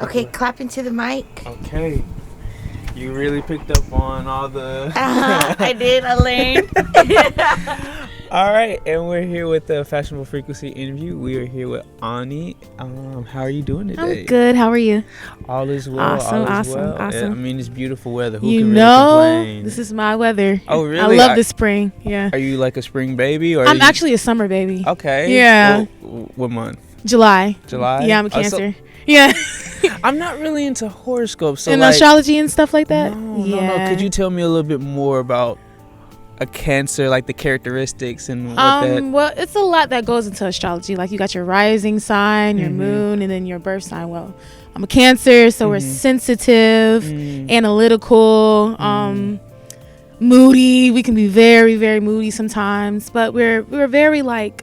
Okay, clap into the mic. Okay. You really picked up on all the... I did. I learned. All right, and we're here with the Fashionable Frequency Interview. We are here with Ahni. How are you doing today? I'm good. How are you? All is well. Awesome, all is awesome, well. awesome. I mean, it's beautiful weather. Who You can know, really complain? this is my weather. Oh, really? I love the spring. Yeah. Are you like a spring baby? Or I'm actually a summer baby. Okay. Yeah. What month? July. July? Yeah, I'm a Cancer. Yeah. I'm not really into horoscopes. So and like, astrology and stuff like that? No. Could you tell me a little bit more about a Cancer, like the characteristics and what that... Well, it's a lot that goes into astrology. Like you got your rising sign, your moon, and then your birth sign. Well, I'm a Cancer, so we're sensitive, analytical, moody. We can be very, very moody sometimes, but we're very like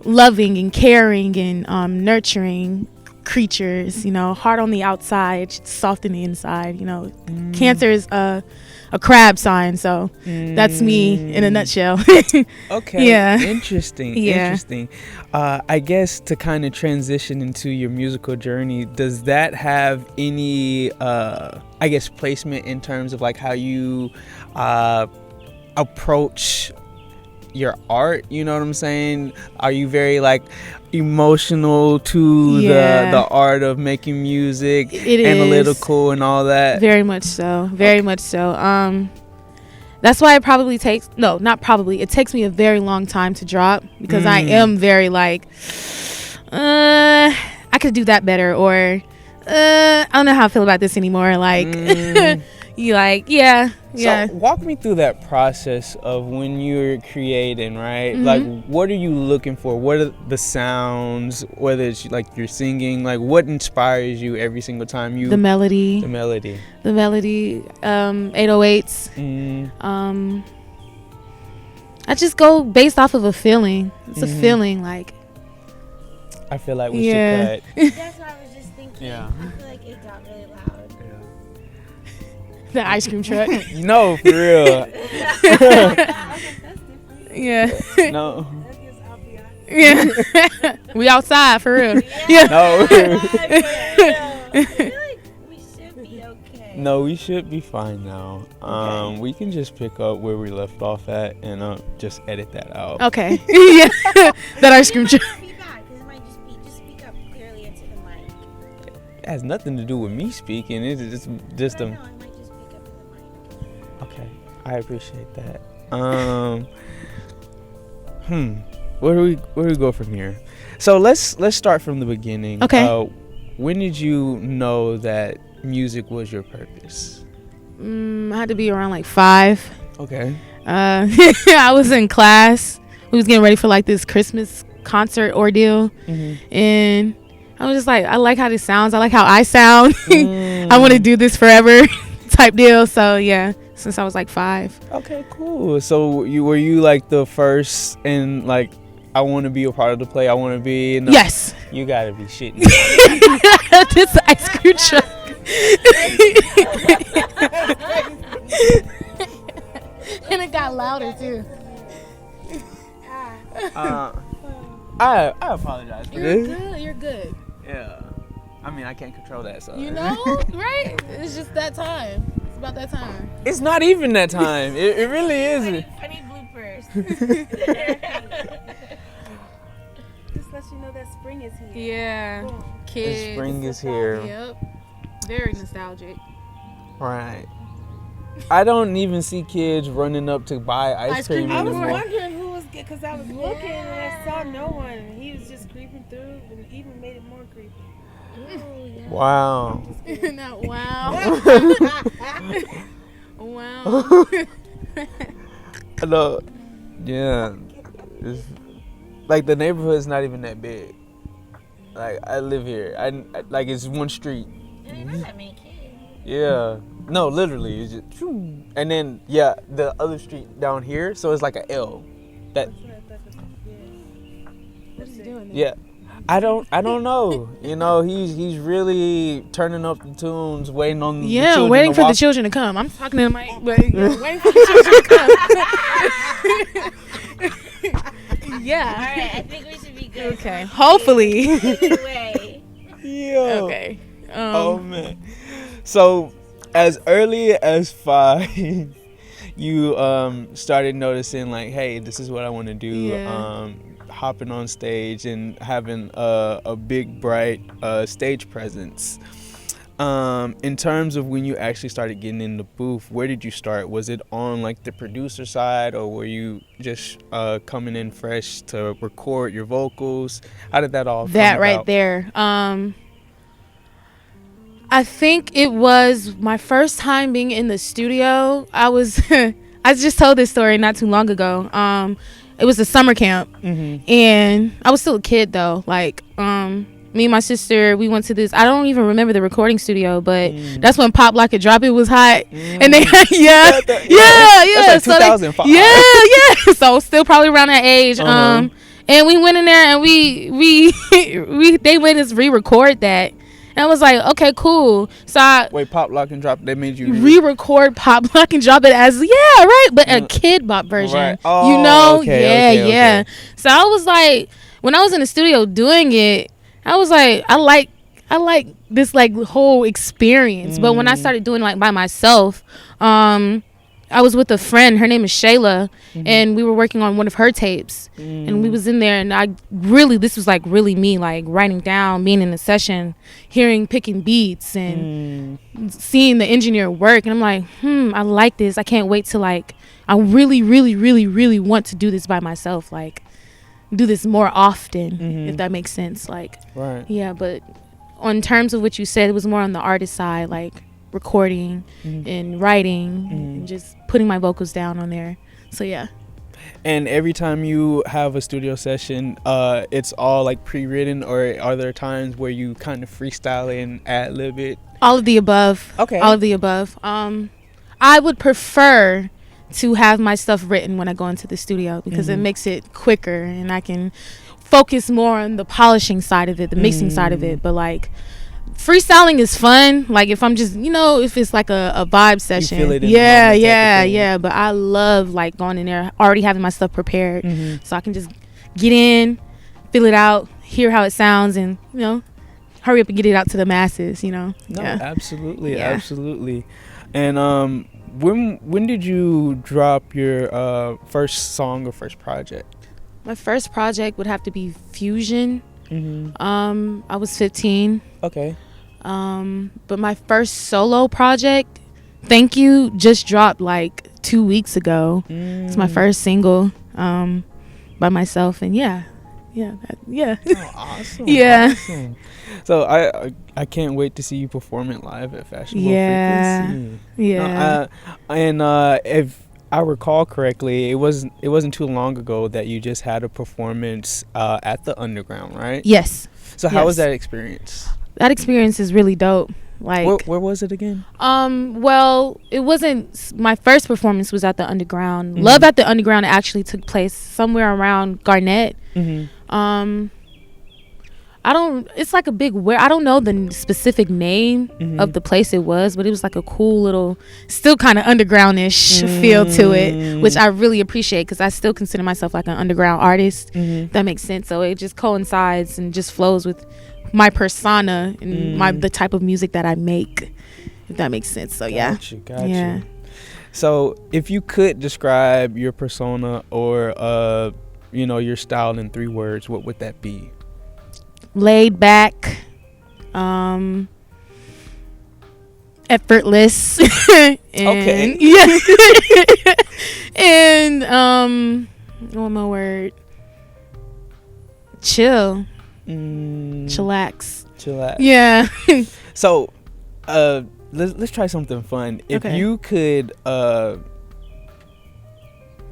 loving and caring and nurturing creatures, you know, hard on the outside, soft on the inside, you know. Cancer is a crab sign, so that's me in a nutshell. Okay. Yeah. Interesting. Yeah. Interesting. I guess to kind of transition into your musical journey, does that have any I guess placement in terms of like how you approach your art? You know what I'm saying? Are you very like emotional to the art of making music? It analytical is. And all that? Very much so. Very much so. That's why it probably takes it takes me a very long time to drop, because I am very like I could do that better, or I don't know how I feel about this anymore, like you like yeah. So walk me through that process of when you're creating, right? Like, what are you looking for? What are the sounds? Whether it's like you're singing, like what inspires you every single time you... The melody. 808s. I just go based off of a feeling. It's a feeling, like... I feel like we should cut. That's what I was just thinking. Yeah. I feel like it got really loud. The ice cream truck. No, for real. Yeah. No. Yeah. We outside for real. Yeah. No. I feel like we should be okay. No, we should be fine now. Okay. We can just pick up where we left off at and just edit that out. Okay. Yeah. That ice cream truck. Feedback, 'cause it might just speak up clearly into the mic. It has nothing to do with me speaking. It's just I know, I might just speak up in the mic. Okay, I appreciate that. Where do we go from here? So let's start from the beginning. Okay. When did you know that music was your purpose? I had to be around like 5. Okay. I was in class. We was getting ready for like this Christmas concert ordeal, and I was just like, I like how this sounds. I like how I sound. I want to do this forever, type deal. So yeah, since I was like 5. Okay, cool. So were you like the first and like, I want to be a part of the play. I want to be in the... Yes. You gotta be shitting. This ice cream truck. And it got louder too. I apologize for this. Good. You're good. Yeah. I mean, I can't control that, so. You know, right? It's just that time. It's about that time. It's not even that time. It really isn't. Funny bloopers. Just let you know that spring is here. Yeah. Boom. Kids. The spring is here. Yep. Very nostalgic. Right. I don't even see kids running up to buy ice cream I was anymore. wondering who was good, because I was looking and I saw no one. And he was just creeping through and even made it more creepy. Wow. Not wow. Wow. No. Yeah. It's, like the neighborhood's not even that big. Like I live here. I like it's one street. You're not that many kids. Yeah. No, literally. It's just, and then the other street down here. So it's like a L. That. What is he doing there? Yeah. I don't know. You know, he's really turning up the tunes, waiting on the children waiting to for walk. the children to come. I'm talking to my waiting for the children to come. Yeah. All right, I think we should be good. Okay. Hopefully. Either way. Yeah. Okay. So, as early as 5, you started noticing like, hey, this is what I want to do. Yeah. Hopping on stage and having a big, bright stage presence. In terms of when you actually started getting in the booth, where did you start? Was it on like the producer side, or were you just coming in fresh to record your vocals? How did that all come That right about? there. I think it was my first time being in the studio. I was I just told this story not too long ago. It was a summer camp, and I was still a kid though. Like, me and my sister, we went to this. I don't even remember the recording studio, but that's when Pop Lock and Drop It was hot, and they yeah. That's like So 2005. yeah. So still probably around that age. And we went in there and we they made us re-record that. And I was like, okay, cool. So I Wait, Pop Lock and Drop, they made you re-record Pop Lock and Drop It as, yeah, right, but a kid bop version. Right. Oh, you know? okay, Yeah. okay. So I was like, when I was in the studio doing it, I was like, I like this like whole experience. But when I started doing like by myself, I was with a friend. Her name is Shayla, and we were working on one of her tapes. And we was in there, and this was like really me, like writing down, being in the session, picking beats, and seeing the engineer work. And I'm like, I like this. I can't wait to like, I really, really, really, really want to do this by myself. Like, do this more often, if that makes sense. Like, Right. yeah, but on terms of what you said, it was more on the artist side, like recording and writing and just putting my vocals down on there. So yeah. And every time you have a studio session, it's all like pre-written, or are there times where you kind of freestyle and ad-lib it? All of the above. Okay. All of the above. I would prefer to have my stuff written when I go into the studio, because it makes it quicker and I can focus more on the polishing side of it, the mixing side of it. But like, freestyling is fun. Like, if I'm just, if it's like a vibe session. You feel it in the moment type of thing. Yeah. But I love like going in there, already having my stuff prepared, so I can just get in, feel it out, hear how it sounds, and hurry up and get it out to the masses. No, Yeah. absolutely, Yeah. absolutely. And when did you drop your first song or first project? My first project would have to be Fusion. I was 15. Okay. But my first solo project, Thank You, just dropped like 2 weeks ago. It's my first single by myself, and yeah. Oh, awesome. Yeah. Awesome. So I can't wait to see you perform it live at Fashionable Frequency. Yeah. If I recall correctly, it wasn't too long ago that you just had a performance at the Underground, right? Yes. So how was that experience? That experience is really dope. Like, Where was it again? well, it wasn't, my first performance was at the Underground. Love at the Underground actually took place somewhere around Garnett. It's like a big, I don't know the specific name of the place it was, but it was like a cool little, still kind of underground-ish feel to it, which I really appreciate, because I still consider myself like an underground artist. That makes sense. So it just coincides and just flows with my persona and the type of music that I make, if that makes sense. So yeah. Gotcha. So if you could describe your persona or your style in 3 words, what would that be? Laid back, effortless, and, okay. Yeah. And one more word. Chill. Chillax. Yeah. So let's try something fun. If you could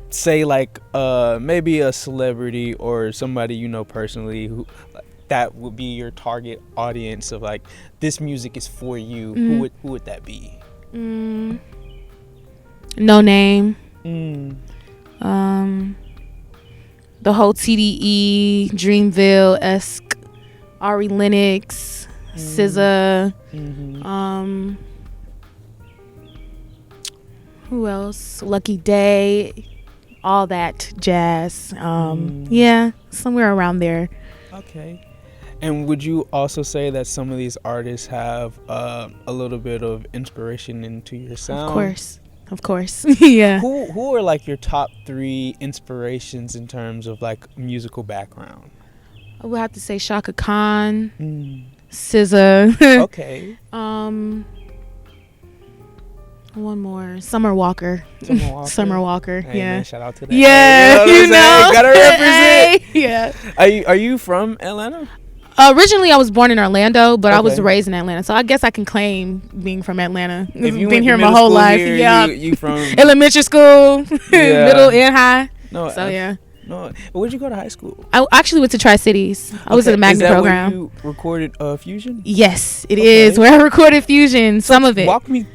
say like maybe a celebrity or somebody you know personally who that would be your target audience of like, this music is for you, who would that be? No Name. The whole TDE, Dreamville-esque, Ari Lennox, SZA. Who else? Lucky Day, all that jazz. Yeah, somewhere around there. Okay. And would you also say that some of these artists have a little bit of inspiration into your sound? Of course. Yeah. Who are like your top 3 inspirations in terms of like musical background? I would have to say Shaka Khan, SZA. Okay. One more, Summer Walker. Summer Walker. Hey, Yeah. man, shout out to that. Yeah, you know, gotta represent. Hey, yeah. Are you from Atlanta? Originally, I was born in Orlando, but I was Okay. raised in Atlanta, so I guess I can claim being from Atlanta. If you Been went here to my middle whole school life. here, Yeah. you from Elementary school, Yeah. middle and high. no? So yeah. No. Where'd you go to high school? I actually went to Tri-Cities. I was in a magnet program. Where you recorded Fusion? Yes, it Okay. is where I recorded Fusion. Some of it. Walk me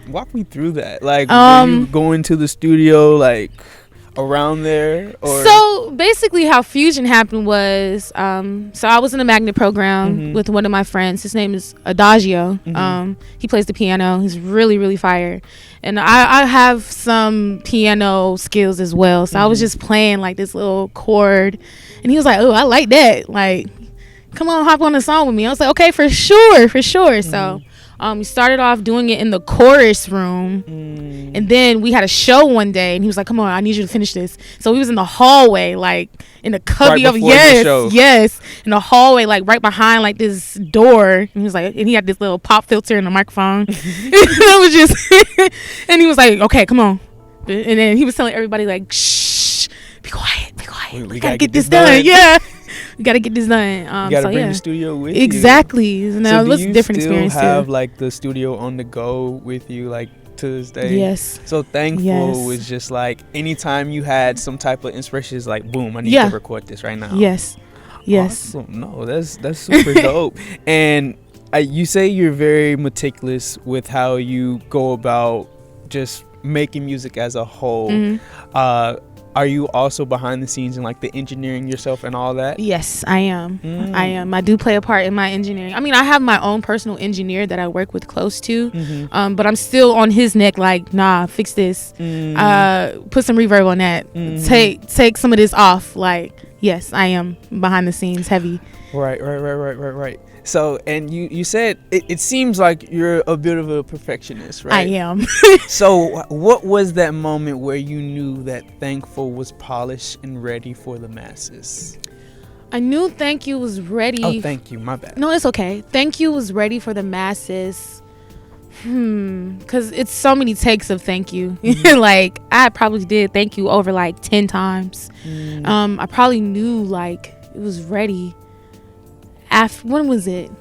through that. Like, were you going to the studio like around there? Or? So basically how Fusion happened was so I was in a magnet program with one of my friends. His name is Adagio. He plays the piano. He's really, really fire. And I have some piano skills as well. So I was just playing like this little chord. And he was like, oh, I like that. Like, come on, hop on the song with me. I was like, okay, for sure. So we started off doing it in the chorus room. And then we had a show one day. And he was like, come on, I need you to finish this. So we was in the hallway, like in the cubby Right of, before the show. yes. In the hallway, like right behind like this door. And he was like, and he had this little pop filter and a microphone. And I was just, and he was like, okay, come on. And then he was telling everybody like, shh, be quiet. We gotta get this done. Yeah. We gotta get this done. You gotta bring the studio with you. Exactly. Now it was a different experience too. Do you still have too. like the studio on the go with you like to this day? Yes. So Thankful Yes. was just like anytime you had some type of inspiration, it's like boom, I need to record this right now. Yes. Awesome. No, that's super dope. And you say you're very meticulous with how you go about just making music as a whole. Are you also behind the scenes and like the engineering yourself and all that? Yes, I am. I do play a part in my engineering. I mean, I have my own personal engineer that I work with close to, but I'm still on his neck. Like, nah, fix this. Put some reverb on that. Take some of this off. Like, yes, I am behind the scenes, heavy. Right. So, and you said it seems like you're a bit of a perfectionist, right? I am. So, what was that moment where you knew that Thankful was polished and ready for the masses? I knew Thank You was ready. Oh, thank you. My bad. No, it's okay. Thank You was ready for the masses. Because it's so many takes of Thank You. Like, I probably did Thank You over like 10 times. I probably knew like it was ready. When was it?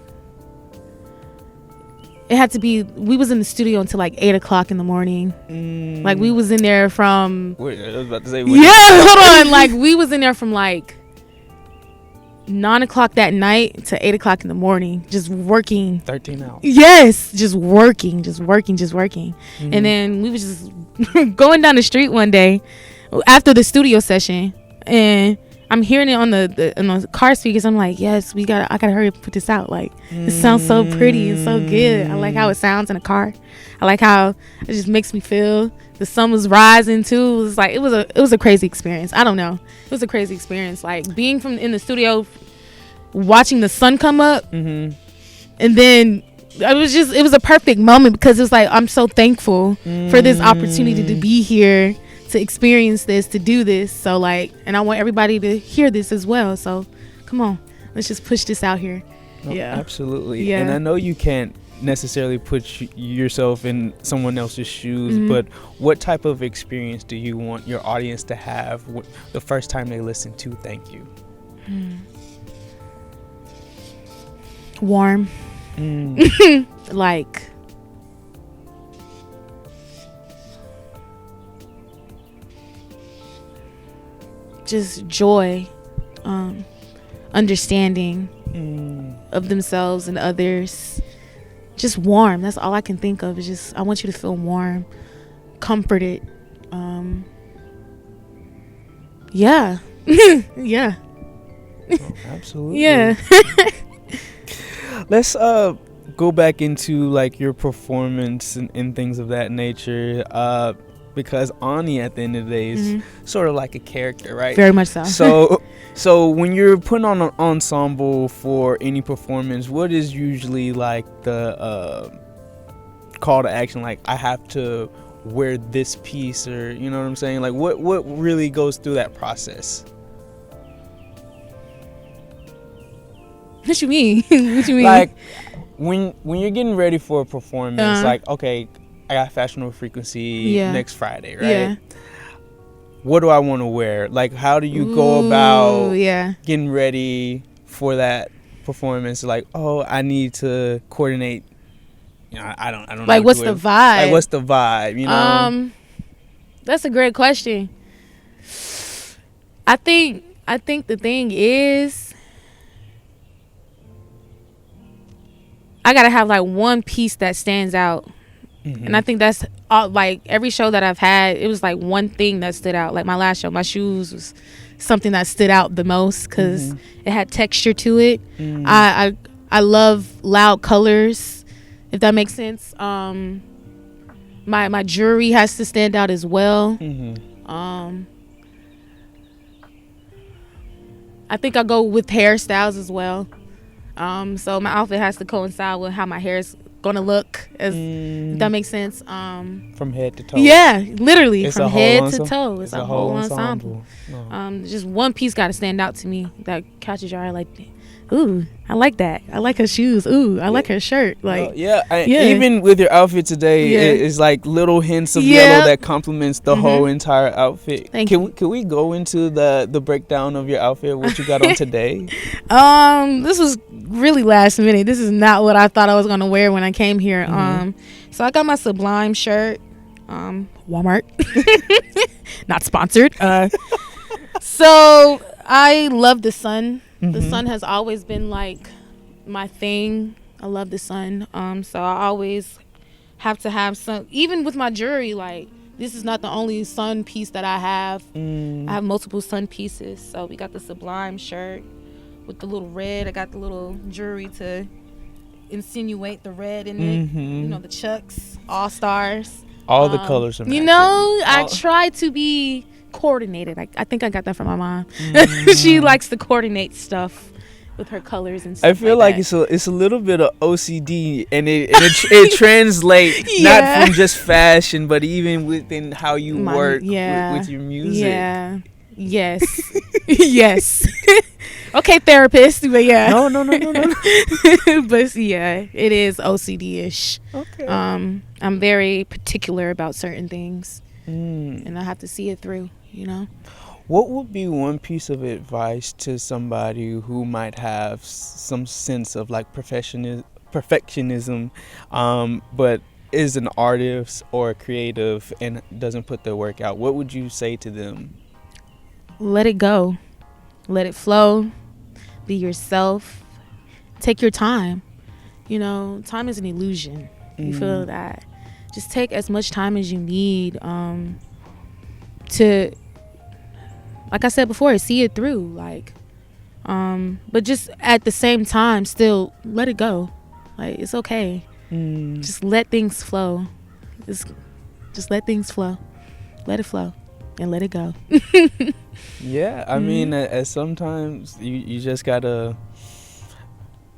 It had to be. We was in the studio until like 8 o'clock in the morning. Like we was in there from. Wait, I was about to say. Hold on. Like we was in there from like 9 o'clock that night to 8 o'clock in the morning, just working. 13 hours. Yes, just working. And then we was just going down the street one day after the studio session, and I'm hearing it on the car speakers. I'm like, yes, I gotta hurry up and put this out. Like, it sounds so pretty and so good. I like how it sounds in a car. I like how it just makes me feel the sun was rising too. It was like it was a crazy experience. I don't know. It was a crazy experience. Like being in the studio, watching the sun come up, and then it was a perfect moment because it was like I'm so thankful for this opportunity to be here, to experience this, to do this. So like, and I want everybody to hear this as well. So come on, let's just push this out here. No, yeah, absolutely. Yeah. And I know you can't necessarily put yourself in someone else's shoes, but what type of experience do you want your audience to have the first time they listen to Thank You? Warm. Like, just joy, understanding of themselves and others. Just warm. That's all I can think of. Is just I want you to feel warm, comforted. Yeah. Yeah. Oh, absolutely. Yeah. Let's go back into like your performance and things of that nature. because Ahni at the end of the day is sort of like a character, right? Very much so. So when you're putting on an ensemble for any performance, what is usually like the call to action? Like, I have to wear this piece, or you know what I'm saying? Like, what really goes through that process? What you mean? What you mean? Like, when you're getting ready for a performance, like, okay, I got Fashionable Frequency next Friday, right? Yeah. What do I want to wear? Like, how do you go about Yeah. getting ready for that performance? Like, oh, I need to coordinate. You know, I don't know. Like, what's the vibe? Like, what's the vibe? You know. That's a great question. I think the thing is, I gotta have like one piece that stands out. And I think that's like every show that I've had, it was like one thing that stood out. Like my last show, my shoes was something that stood out the most because it had texture to it. I love loud colors, if that makes sense. My jewelry has to stand out as well. I think I go with hairstyles as well. So my outfit has to coincide with how my hair is gonna look, as if that makes sense. From head to toe. Yeah, literally, It's from head to toe. It's a whole ensemble. Just one piece got to stand out to me that catches your eye. Like, ooh, I like that. I like her shoes. Ooh, I like her shirt. Like, even with your outfit today, it's like little hints of yellow that complements the whole entire outfit. Can we go into the breakdown of your outfit? What you got on today? This was really last minute. This is not what I thought I was gonna wear when I came here. So I got my Sublime shirt. Walmart, not sponsored. So I love the sun. The sun has always been like my thing. I love the sun. So I always have to have some, even with my jewelry. Like, this is not the only sun piece that I have. I have multiple sun pieces. So we got the Sublime shirt with the little red. I got the little jewelry to insinuate the red in it. You know, the Chucks, All Stars. All the colors are matching. You know, I try to be coordinated. I think I got that from my mom. She likes to coordinate stuff with her colors and stuff. I feel like it's a little bit of OCD, and it translates not from just fashion, but even within how you work with your music. Yeah. Yes. Yes. Okay, therapist, but yeah. No. But yeah, it is OCD-ish. Okay. I'm very particular about certain things, and I have to see it through, you know. What would be one piece of advice to somebody who might have some sense of like perfectionism, but is an artist or a creative and doesn't put their work out? What would you say to them? Let it go. Let it flow. Be yourself. Take your time. You know, time is an illusion. You feel that? Just take as much time as you need to, like I said before, see it through. Like, but just at the same time, still let it go. Like, it's okay. Just let things flow. Just let things flow. Let it flow and let it go. Yeah, I mean, sometimes you just gotta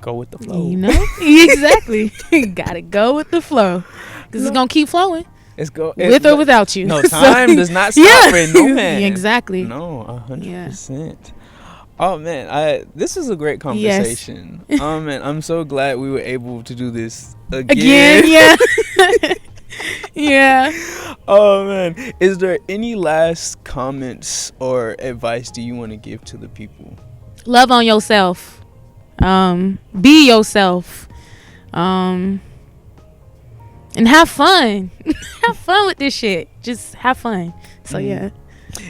go with the flow. You know, exactly. Gotta go with the flow, because it's gonna keep flowing. With or without you. No, time does not stop for no man. Exactly. No, 100%. Oh man, this is a great conversation. Yes. Oh man, I'm so glad we were able to do this again. Yeah. Yeah. Oh man, is there any last comments or advice do you want to give to the people? Love on yourself. Be yourself. And have fun. Have fun with this shit. Just have fun. So yeah.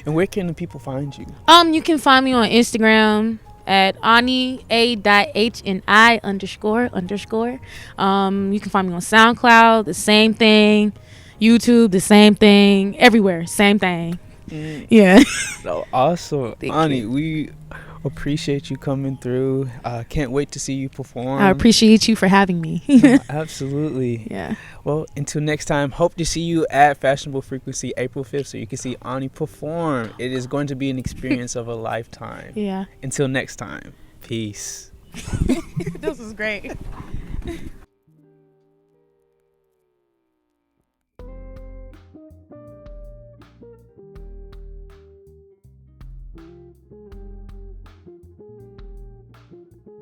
And where can the people find you? You can find me on Instagram at Ahni A.HNI __. You can find me on SoundCloud, the same thing. YouTube, the same thing. Everywhere, same thing. Yeah. So awesome. Ahni, we Appreciate you coming through. Can't wait to see you perform. I appreciate you for having me. Absolutely. Yeah. Well, until next time, hope to see you at Fashionable Frequency April 5th so you can see Ahni perform. It is going to be an experience of a lifetime. Yeah. Until next time, peace. This was great.